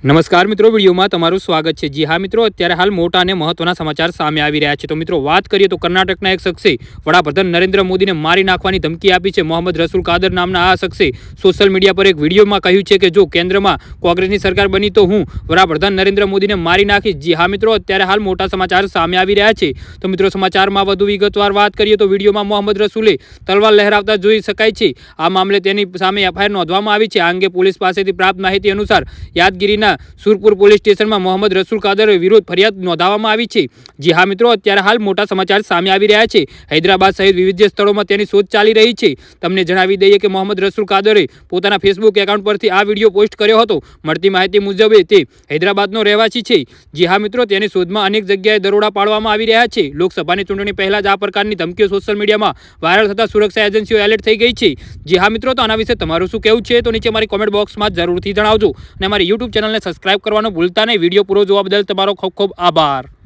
નમસ્કાર મિત્રો, વિડીયોમાં તમારું સ્વાગત છે। જી હા મિત્રો, અત્યારે હાલ મોટા અને મહત્વના સમાચાર સામે આવી રહ્યા છે। તો મિત્રો વાત કરીએ તો કર્ણાટકના એક શખ્સે વડાપ્રધાન નરેન્દ્ર મોદીને મારી નાખવાની ધમકી આપી છે। મોહમ્મદ રસુલ કાદર નામના આ શખ્સે સોશિયલ મીડિયા પર એક વિડીયોમાં કહ્યું છે કે જો કેન્દ્રમાં કોંગ્રેસની સરકાર બની તો હું વડાપ્રધાન નરેન્દ્ર મોદીને મારી નાખીશ। જી હા મિત્રો, અત્યારે હાલ મોટા સમાચાર સામે આવી રહ્યા છે। તો મિત્રો સમાચારમાં વધુ વિગતવાર વાત કરીએ તો વિડીયોમાં મોહમ્મદ રસુલે તલવાર લહેરાવતા જોઈ શકાય છે। આ મામલે તેની સામે એફઆઈઆર નોંધવામાં આવી છે। આ અંગે પોલીસ પાસેથી પ્રાપ્ત માહિતી અનુસાર યાદગીરીના સુરપુર પોલીસ સ્ટેશનમાં મોહમ્મદ રસુલ કાદર વિરુદ્ધ ફરિયાદ નોંધાવવામાં આવી છે। જી હા મિત્રો, અત્યારે હાલ મોટા સમાચાર સામે આવી રહ્યા છે। હૈદરાબાદ સહિત વિવિધ સ્થળોમાં તેની શોધ ચાલી રહી છે। તમને જણાવી દઈએ કે મોહમ્મદ રસુલ કાદરે પોતાના ફેસબુક એકાઉન્ટ પરથી આ વિડીયો પોસ્ટ કર્યો હતો। મળતી માહિતી મુજબ તે હૈદરાબાદનો રહેવાસી છે। જી હા મિત્રો, તેની શોધમાં અનેક જગ્યાએ દરોડા પાડવામાં આવી રહ્યા છે। લોકસભાની ચૂંટણી પહેલા જ આ પ્રકારની ધમકીઓ સોશિયલ મીડિયામાં વાયરલ થતા સુરક્ષા એજન્સીઓ એલર્ટ થઈ ગઈ છે। જી હા મિત્રો, તો આના વિશે તમારું શું કહેવું છે તો નીચે મારી કોમેન્ટ બોક્સમાં જરૂરથી જણાવજો અને અમારી યુટ્યુબ ચેનલને સબસ્ક્રાઇબ કરવાનું ભૂલતા નહીં। વિડીયો પૂરો જોવા બદલ તમારો ખૂબ ખૂબ આભાર।